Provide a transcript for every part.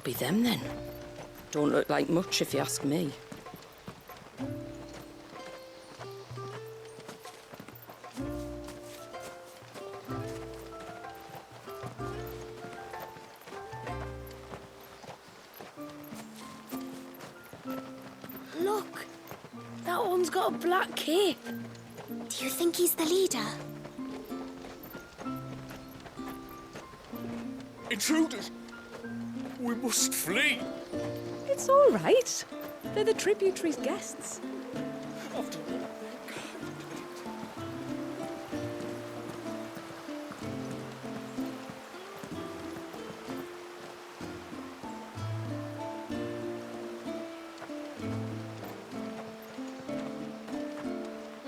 be them then. Don't look like much if you ask me. Look! That one's got a black cape. Do you think he's the leader? Intruders! We must flee! It's all right. They're the tributaries' guests. After all,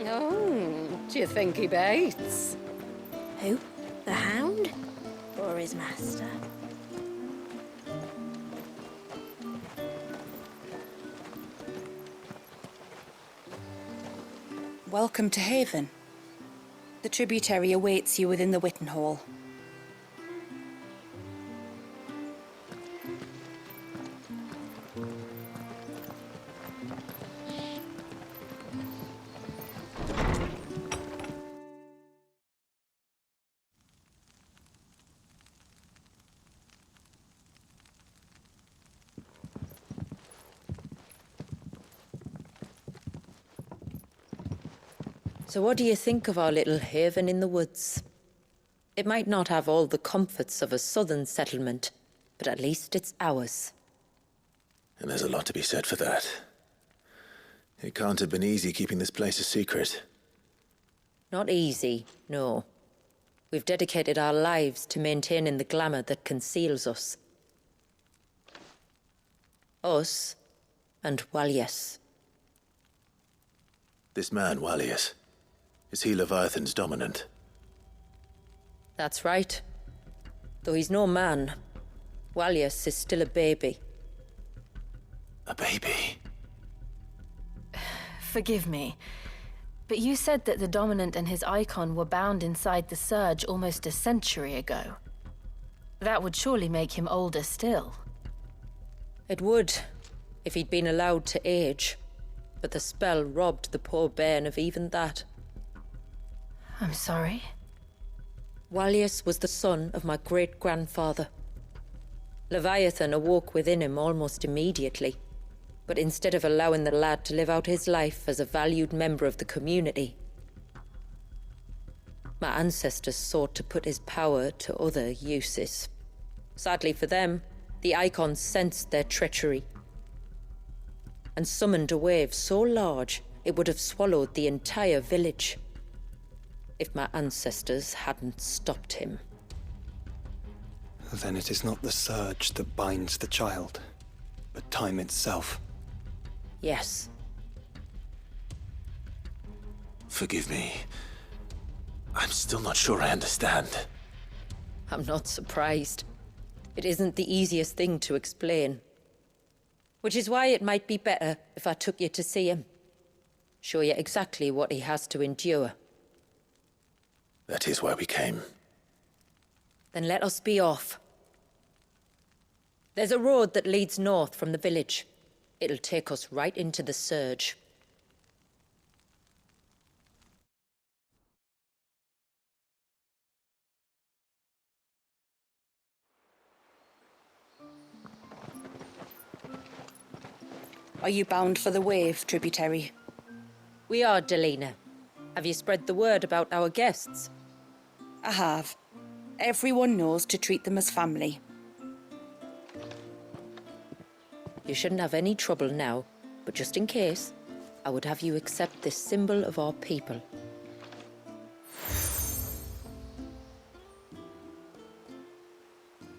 Oh, do you think he bites? Who? The Hound? Or his master? Welcome to Haven. The tributary awaits you within the Witten Hall. So what do you think of our little haven in the woods? It might not have all the comforts of a southern settlement, but at least it's ours. And there's a lot to be said for that. It can't have been easy keeping this place a secret. Not easy, no. We've dedicated our lives to maintaining the glamour that conceals us. Us and Walyas. This man, Walyas, is he Leviathan's dominant? That's right. Though he's no man, Walyas is still a baby. A baby? Forgive me, but you said that the Dominant and his icon were bound inside the Surge almost a century ago. That would surely make him older still. It would, if he'd been allowed to age. But the spell robbed the poor bairn of even that. I'm sorry. Walyas was the son of my great-grandfather. Leviathan awoke within him almost immediately. But instead of allowing the lad to live out his life as a valued member of the community, my ancestors sought to put his power to other uses. Sadly for them, the icons sensed their treachery and summoned a wave so large it would have swallowed the entire village if my ancestors hadn't stopped him. Then it is not the surge that binds the child, but time itself. Yes. Forgive me. I'm still not sure I understand. I'm not surprised. It isn't the easiest thing to explain. Which is why it might be better if I took you to see him. Show you exactly what he has to endure. That is why we came. Then let us be off. There's a road that leads north from the village. It'll take us right into the Surge. Are you bound for the Wave, tributary? We are, Delina. Have you spread the word about our guests? I have. Everyone knows to treat them as family. You shouldn't have any trouble now, but just in case, I would have you accept this symbol of our people.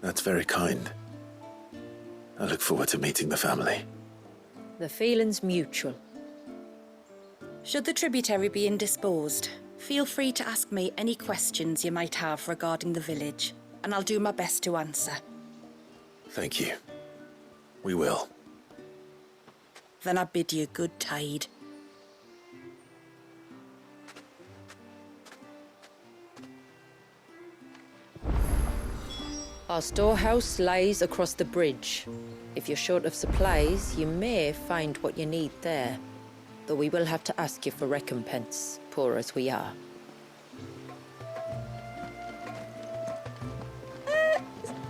That's very kind. I look forward to meeting the family. The feeling's mutual. Should the tributary be indisposed, feel free to ask me any questions you might have regarding the village, and I'll do my best to answer. Thank you. We will. Then I bid you good tide. Our storehouse lies across the bridge. If you're short of supplies, you may find what you need there. Though we will have to ask you for recompense, poor as we are.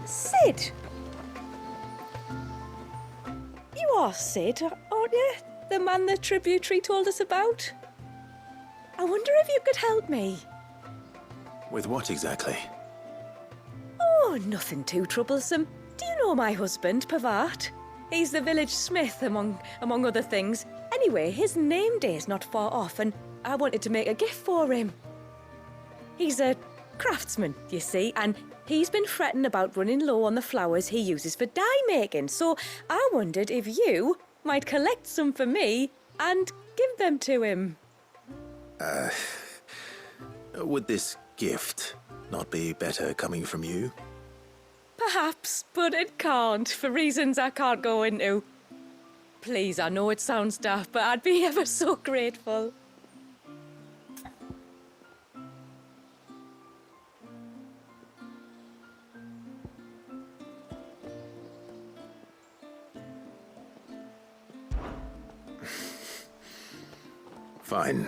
Sid! You are Sid, aren't you? The man the tributary told us about? I wonder if you could help me. With what exactly? Oh, nothing too troublesome. Do you know my husband, Pavat? He's the village smith, among other things. Anyway, his name day's not far off, and I wanted to make a gift for him. He's a craftsman, you see, and he's been fretting about running low on the flowers he uses for dye making, so I wondered if you might collect some for me and give them to him. Would this gift not be better coming from you? Perhaps, but it can't, for reasons I can't go into. Please, I know it sounds daft, but I'd be ever so grateful. Fine.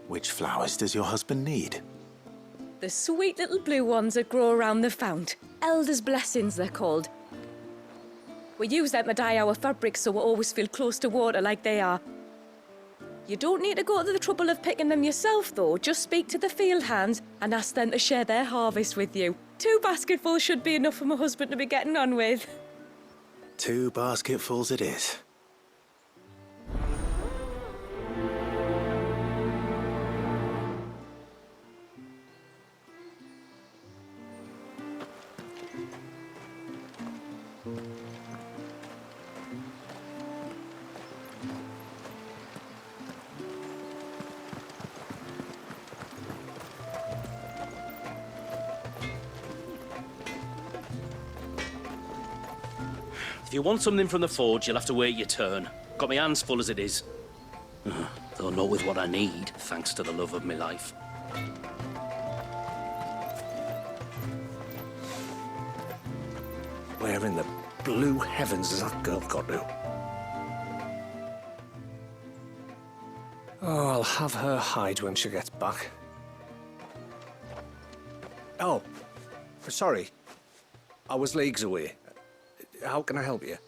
Which flowers does your husband need? The sweet little blue ones that grow around the fount. Elder's blessings, they're called. We use them to dye our fabrics so we always feel close to water like they are. You don't need to go to the trouble of picking them yourself, though. Just speak to the field hands and ask them to share their harvest with you. 2 basketfuls should be enough for my husband to be getting on with. 2 basketfuls it is. If you want something from the forge, you'll have to wait your turn. Got my hands full as it is. Though not with what I need, thanks to the love of my life. Where in the blue heavens has that girl got to? Oh, I'll have her hide when she gets back. Oh, sorry. I was leagues away. How can I help you?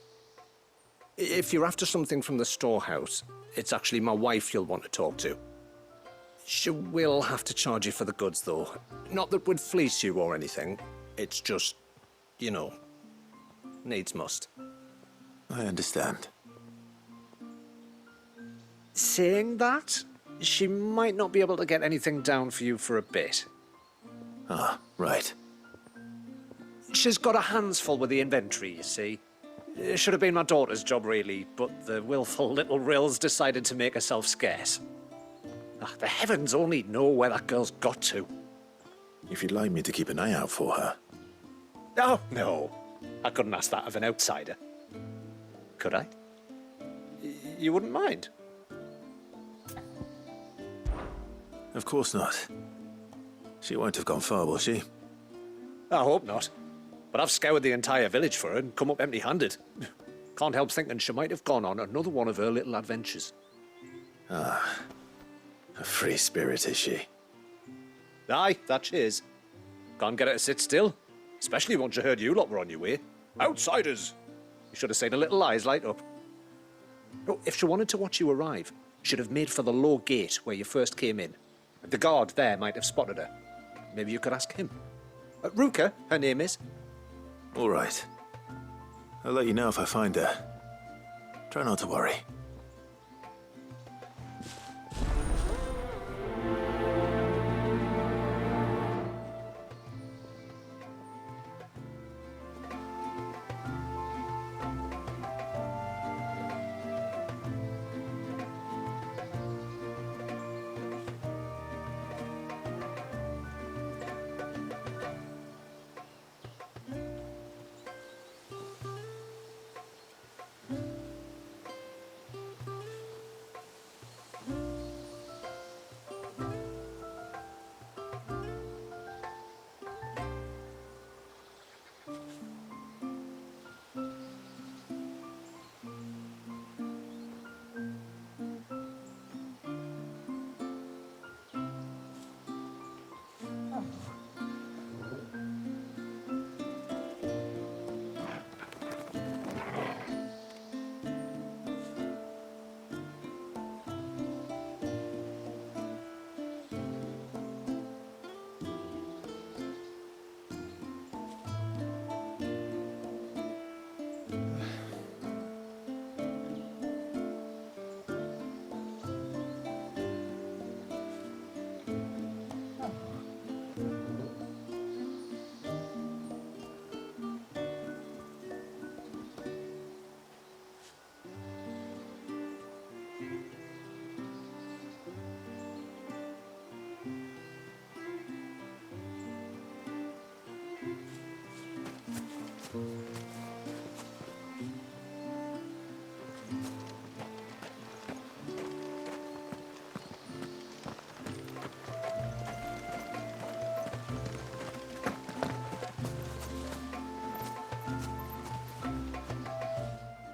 If you're after something from the storehouse, it's actually my wife you'll want to talk to. She will have to charge you for the goods, though. Not that we'd fleece you or anything. It's just, you know, needs must. I understand. Saying that, she might not be able to get anything down for you for a bit. Ah, right. She's got her hands full with the inventory, you see. It should have been my daughter's job, really, but the willful little rills decided to make herself scarce. The heavens only know where that girl's got to. If you'd like me to keep an eye out for her. Oh, no. I couldn't ask that of an outsider. Could I? You wouldn't mind? Of course not. She won't have gone far, will she? I hope not. But I've scoured the entire village for her and come up empty-handed. Can't help thinking she might have gone on another one of her little adventures. Ah, a free spirit, is she? Aye, that she is. Can't get her to sit still, especially once you heard you lot were on your way. Outsiders! You should have seen her little eyes light up. Oh, if she wanted to watch you arrive, she'd have made for the low gate where you first came in. The guard there might have spotted her. Maybe you could ask him. Ruka, her name is. All right. I'll let you know if I find her. Try not to worry.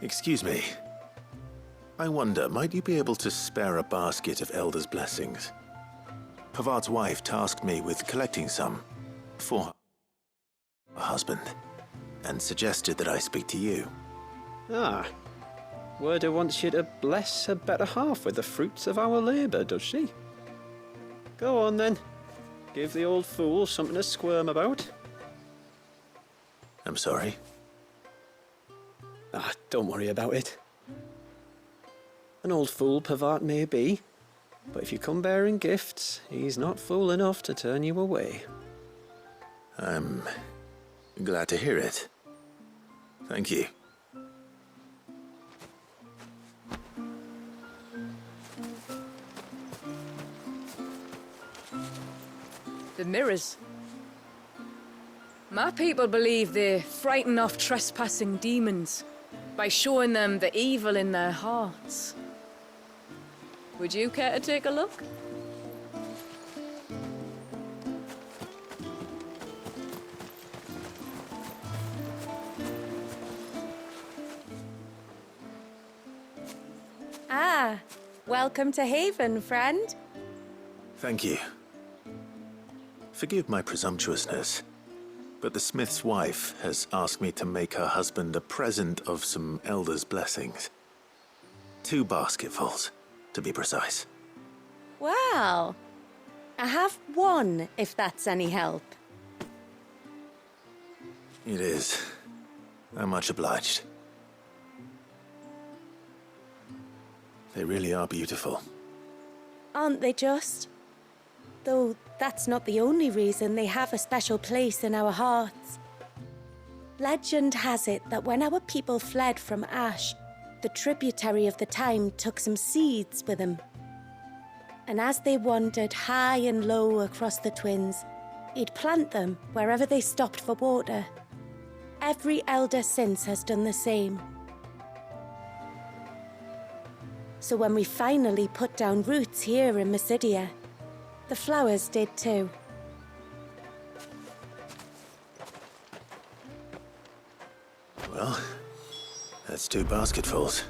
Excuse me. I wonder, might you be able to spare a basket of Elder's blessings? Pavart's wife tasked me with collecting some for her husband, and suggested that I speak to you. Ah. Werda wants you to bless her better half with the fruits of our labour, does she? Go on then. Give the old fool something to squirm about. I'm sorry. Ah, don't worry about it. An old fool Pavart may be, but if you come bearing gifts, he's not fool enough to turn you away. I'm glad to hear it. Thank you. The mirrors. My people believe they frighten off trespassing demons by showing them the evil in their hearts. Would you care to take a look? Ah, welcome to Haven, friend. Thank you. Forgive my presumptuousness, but the smith's wife has asked me to make her husband a present of some Elder's blessings. 2 basketfuls, to be precise. Well, I have one, if that's any help. It is. I'm much obliged. They really are beautiful. Aren't they just? Though that's not the only reason they have a special place in our hearts. Legend has it that when our people fled from Ash, the tributary of the time took some seeds with them. And as they wandered high and low across the Twins, he'd plant them wherever they stopped for water. Every elder since has done the same. So when we finally put down roots here in Mysidia, the flowers did too. Well, that's 2 basketfuls.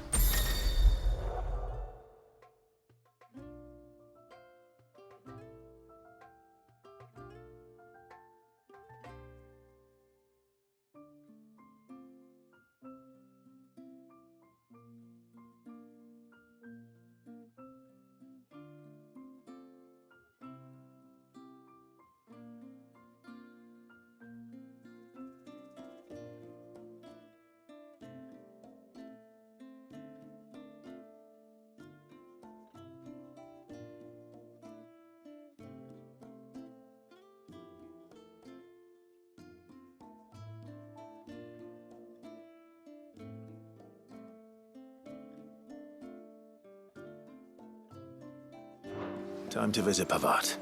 Time to visit Pavart.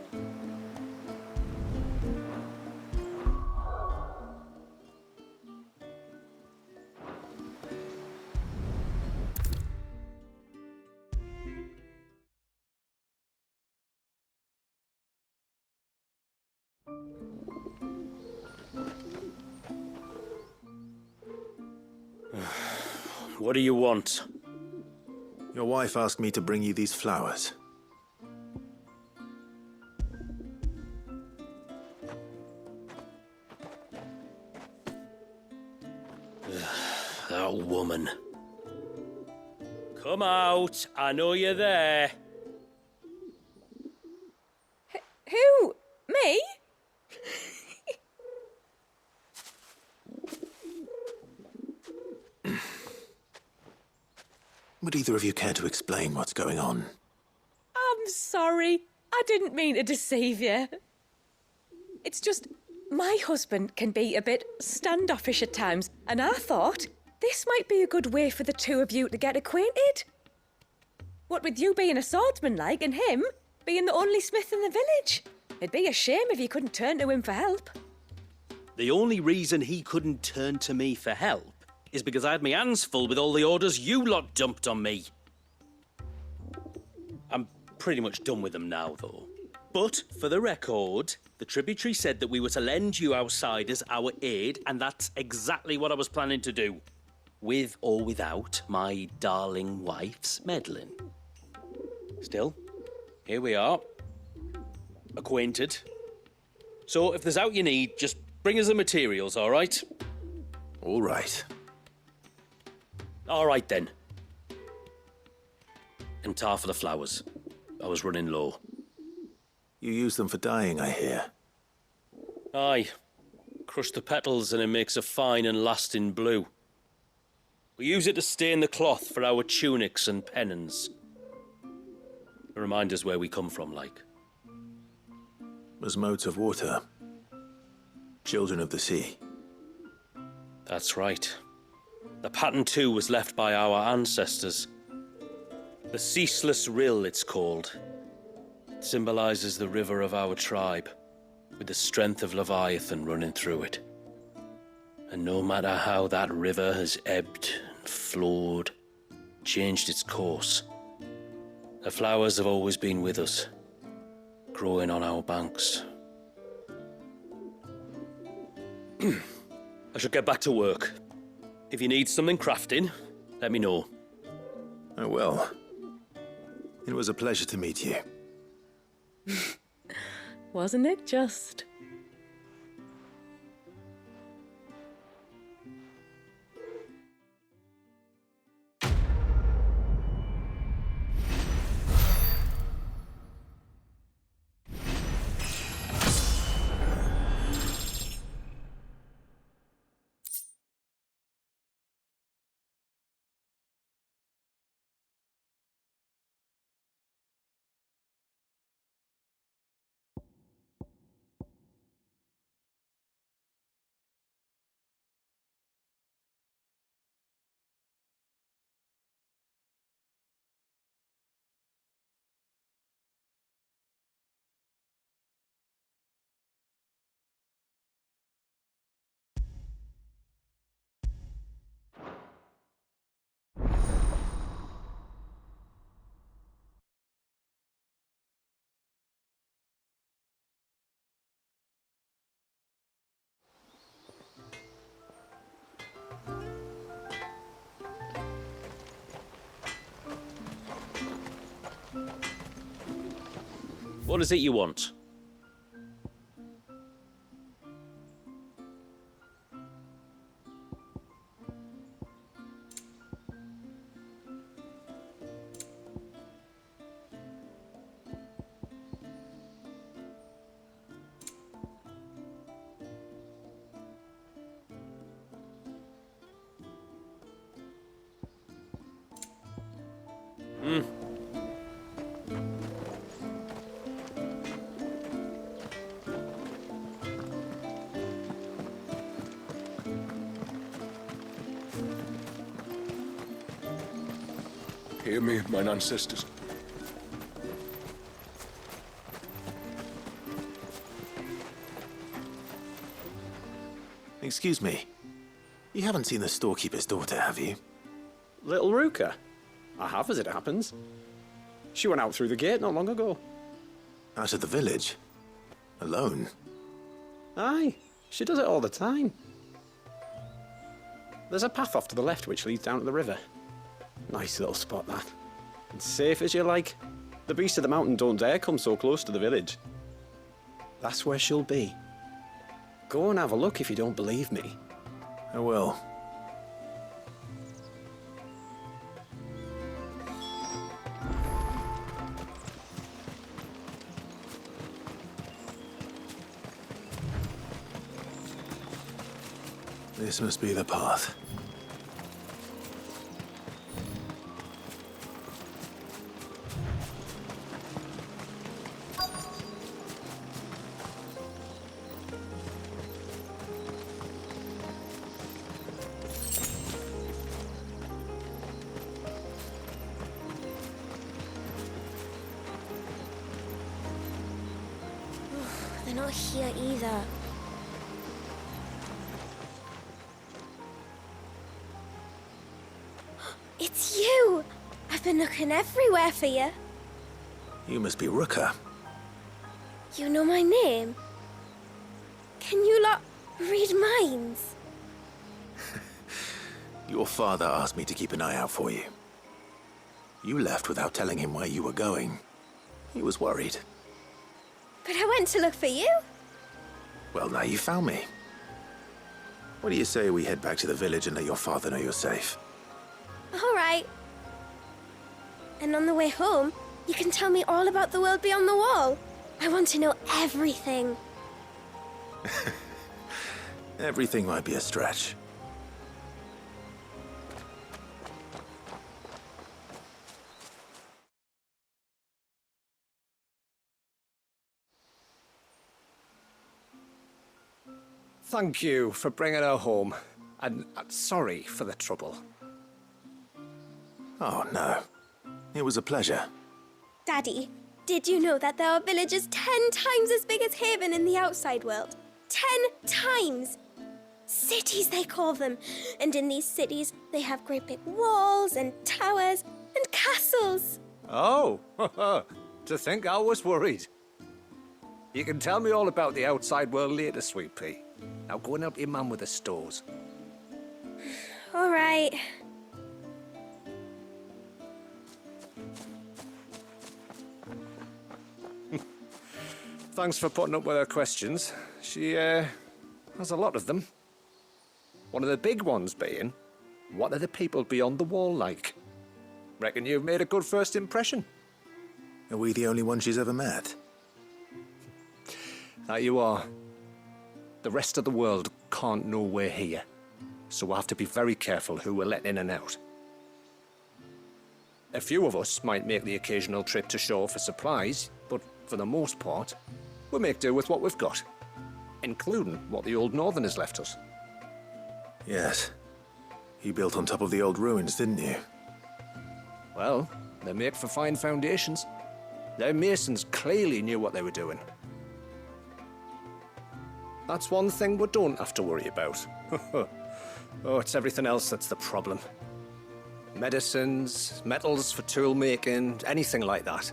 What do you want? Your wife asked me to bring you these flowers. That woman. Come out. I know you're there. Who? Me? Would either of you care to explain what's going on? I'm sorry. I didn't mean to deceive you. It's just, my husband can be a bit standoffish at times, and I thought this might be a good way for the 2 of you to get acquainted. What with you being a swordsman like, and him being the only smith in the village. It'd be a shame if you couldn't turn to him for help. The only reason he couldn't turn to me for help is because I had my hands full with all the orders you lot dumped on me. I'm pretty much done with them now, though. But, for the record, the tributary said that we were to lend you outsiders our aid, and that's exactly what I was planning to do. with or without my darling wife's meddling. Still, here we are, acquainted. So if there's aught you need, just bring us the materials, all right? All right. All right, then. And tar for the flowers. I was running low. You use them for dyeing, I hear. Aye. Crush the petals and it makes a fine and lasting blue. We use it to stain the cloth for our tunics and pennons. To remind us where we come from, like. As modes of water. Children of the sea. That's right. The pattern too was left by our ancestors. The Ceaseless Rill, it's called. It symbolizes the river of our tribe, with the strength of Leviathan running through it. And no matter how that river has ebbed and flowed, changed its course, the flowers have always been with us, growing on our banks. I should get back to work. If you need something crafting, let me know. I will. It was a pleasure to meet you. Wasn't it just? What is it you want? Hear me, mine ancestors. Excuse me. You haven't seen the storekeeper's daughter, have you? Little Ruka? I have, as it happens. She went out through the gate not long ago. Out of the village? Alone? Aye, she does it all the time. There's a path off to the left which leads down to the river. Nice little spot, that. And safe as you like. The beasts of the mountain don't dare come so close to the village. That's where she'll be. Go and have a look if you don't believe me. I will. This must be the path. They're not here either. It's you! I've been looking everywhere for you. You must be Ruka. You know my name? Can you lot read minds? Your father asked me to keep an eye out for you. You left without telling him where you were going. He was worried. But I went to look for you. Well, now you found me. What do you say we head back to the village and let your father know you're safe? All right. And on the way home, you can tell me all about the world beyond the wall. I want to know everything. Everything might be a stretch. Thank you for bringing her home. And sorry for the trouble. Oh, no. It was a pleasure. Daddy, did you know that there are villages 10 times as big as Haven in the outside world? 10 times! Cities, they call them. And in these cities, they have great big walls and towers and castles. Oh, to think I was worried. You can tell me all about the outside world later, Sweet Pea. Now go and help your mum with the stores. All right. Thanks for putting up with her questions. She, has a lot of them. One of the big ones being, what are the people beyond the wall like? Reckon you've made a good first impression. Are we the only one she's ever met? That you are. The rest of the world can't know we're here, so we'll have to be very careful who we're letting in and out. A few of us might make the occasional trip to shore for supplies, but for the most part, we'll make do with what we've got, including what the old Northerners left us. Yes. You built on top of the old ruins, didn't you? Well, they make for fine foundations. Their masons clearly knew what they were doing. That's one thing we don't have to worry about. Oh, it's everything else that's the problem. Medicines, metals for tool making, anything like that.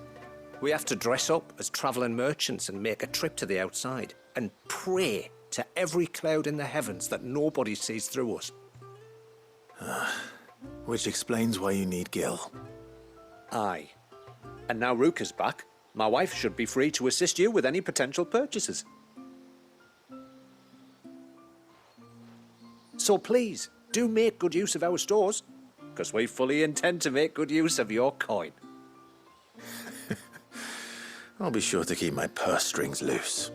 We have to dress up as travelling merchants and make a trip to the outside and pray to every cloud in the heavens that nobody sees through us. Which explains why you need Gil. Aye. And now Rook is back, my wife should be free to assist you with any potential purchases. So please, do make good use of our stores, because we fully intend to make good use of your coin. I'll be sure to keep my purse strings loose.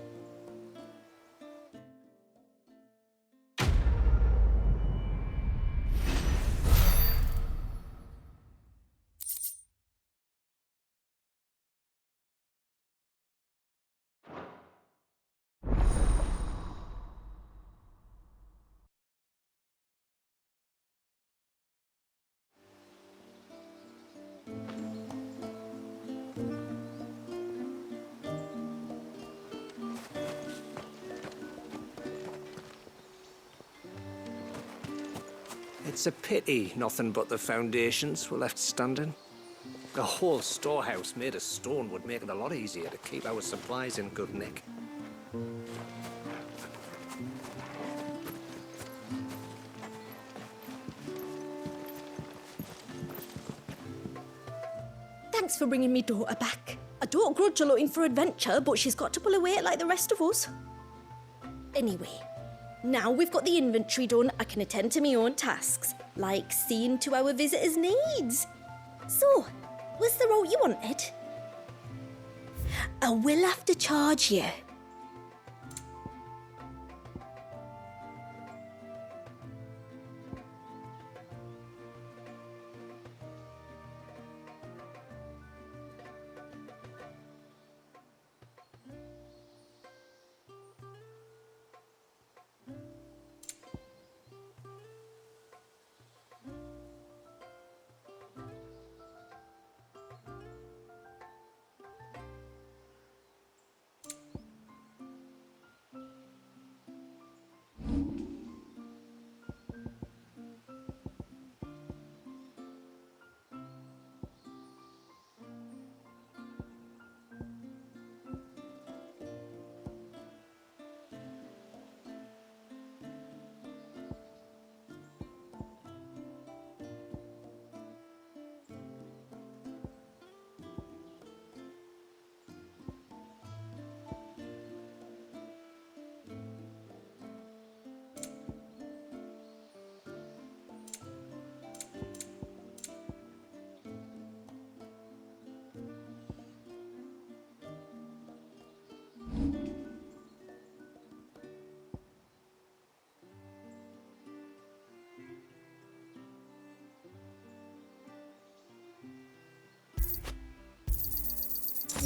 It's a pity nothing but the foundations were left standing. A whole storehouse made of stone would make it a lot easier to keep our supplies in good nick. Thanks for bringing me daughter back. I don't grudge her looking for adventure, but she's got to pull her weight like the rest of us. Anyway, now we've got the inventory done, I can attend to my own tasks, like seeing to our visitors' needs. So, was the route you wanted? I will have to charge you.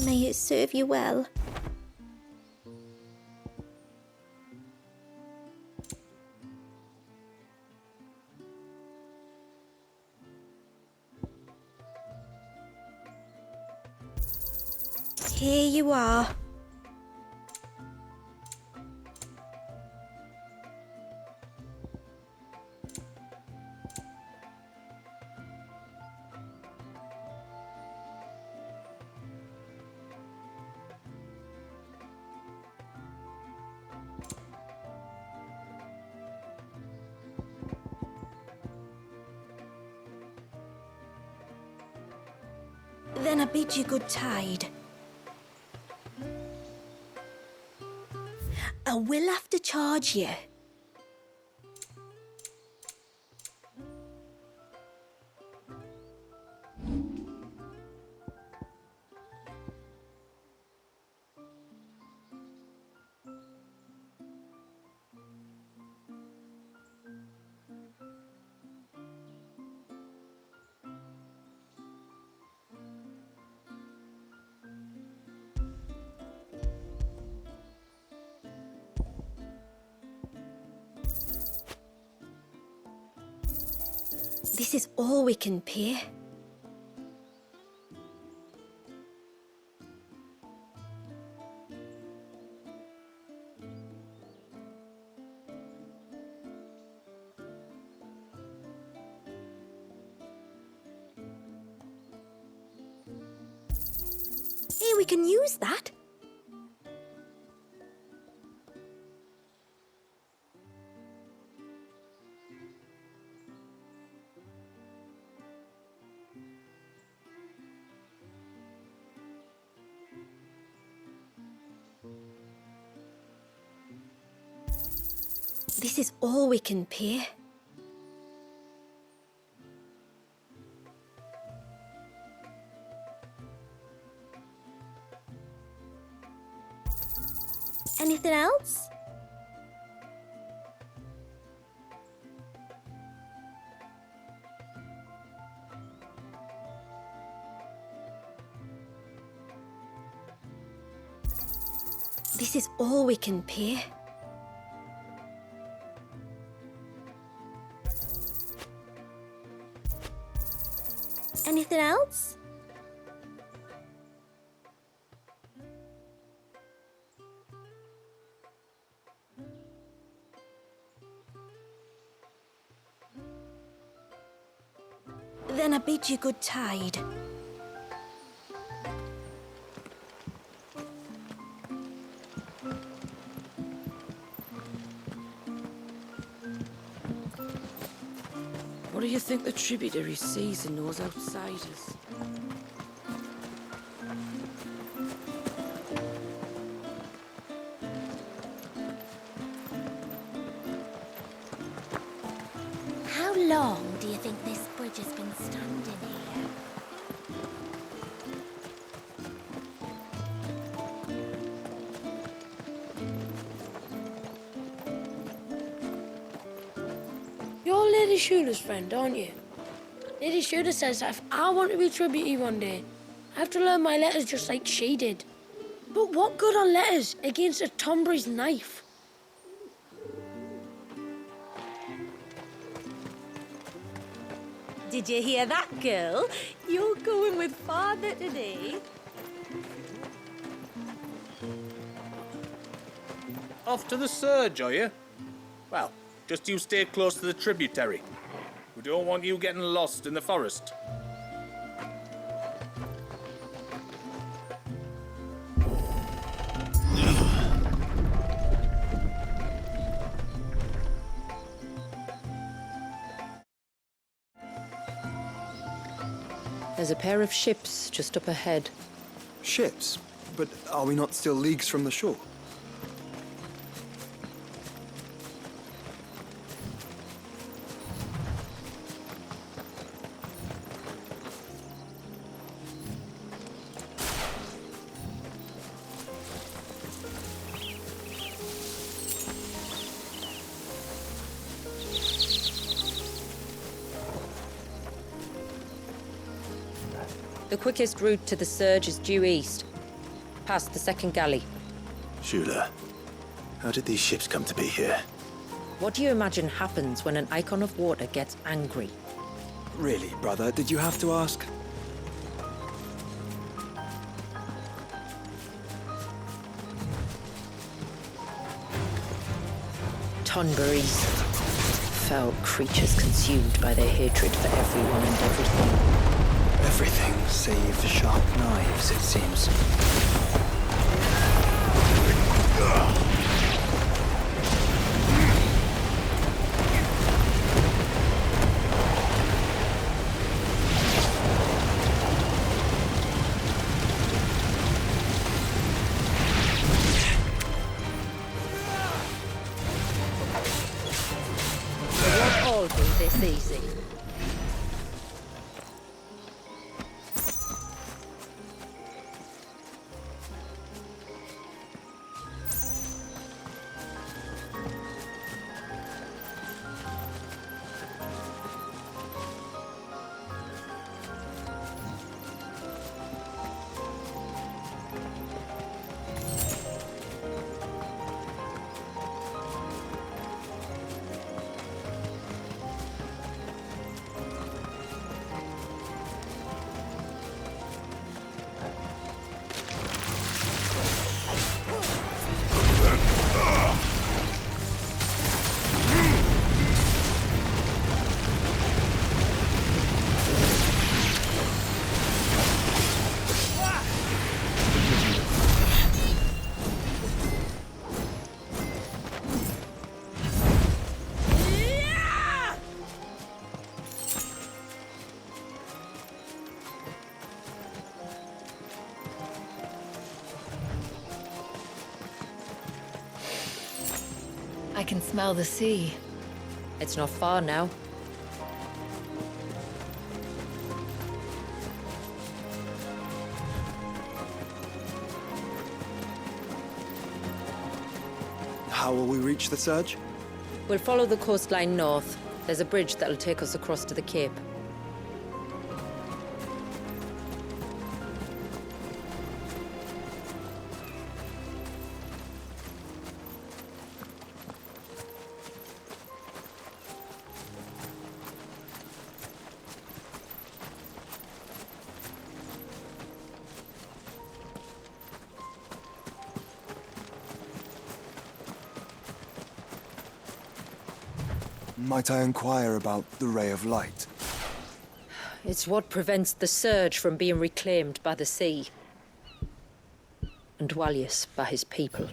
May it serve you well. Here you are. Then I bid you good tide. I will have to charge you. This is all we can pay. Hey, we can use that. This is all we can pay. Anything else? This is all we can pay. Anything else? Then I bid you good tide. What do you think the tributary sees in those outsiders? How long do you think this bridge has been standing here? You're Lady Shula's friend, aren't you? Lady Shula says that if I want to be tributary one day, I have to learn my letters just like she did. But what good are letters against a Tombury's knife? Did you hear that, girl? You're going with father today. Off to the surge, are you? Well, just you stay close to the tributary. We don't want you getting lost in the forest. There's a pair of ships just up ahead. Ships? But are we not still leagues from the shore? The quickest route to the surge is due east. Past the second galley. Shula, how did these ships come to be here? What do you imagine happens when an icon of water gets angry? Really, brother, did you have to ask? Tonberries. Foul creatures consumed by their hatred for everyone and everything. Everything save the sharp knives, it seems. All do this easy. I can smell the sea. It's not far now. How will we reach the surge? We'll follow the coastline north. There's a bridge that'll take us across to the Cape. Might I inquire about the ray of light? It's what prevents the surge from being reclaimed by the sea. And Walius by his people.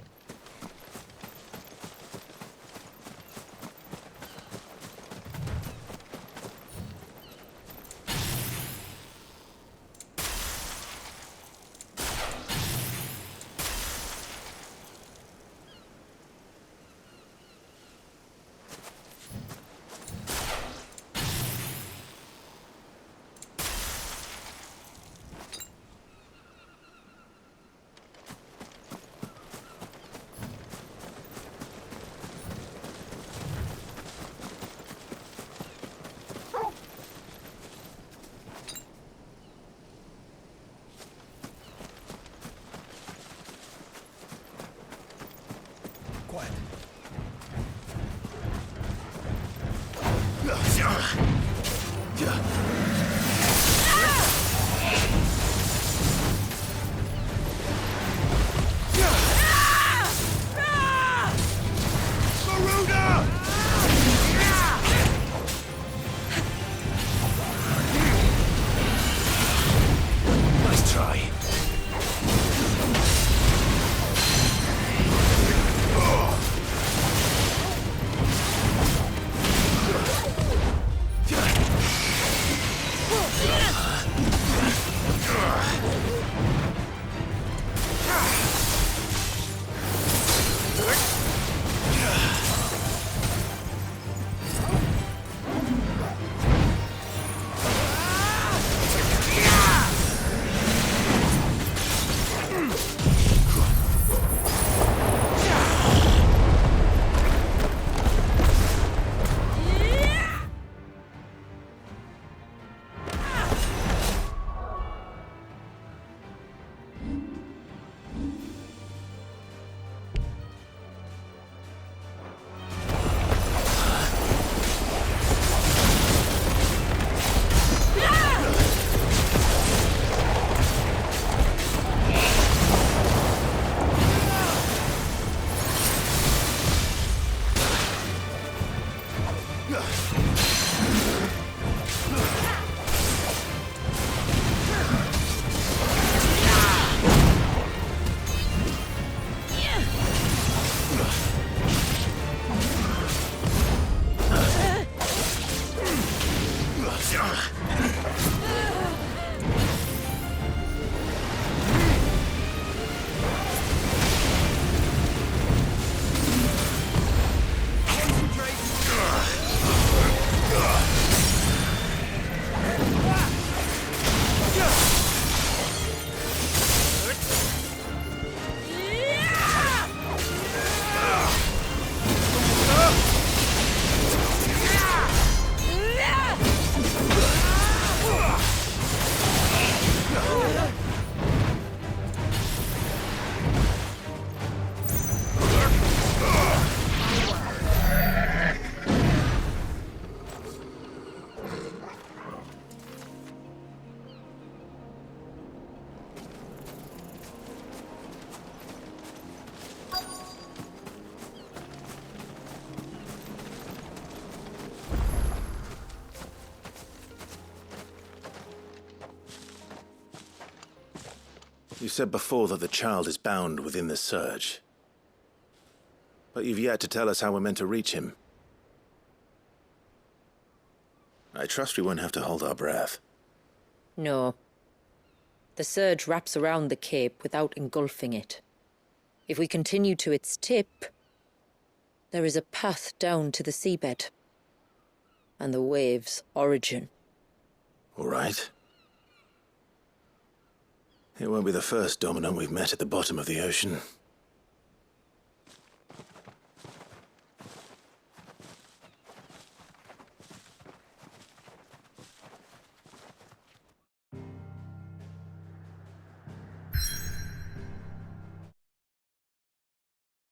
You said before that the child is bound within the surge. But you've yet to tell us how we're meant to reach him. I trust we won't have to hold our breath. No. The surge wraps around the cape without engulfing it. If we continue to its tip, there is a path down to the seabed. And the wave's origin. All right. It won't be the first dominant we've met at the bottom of the ocean.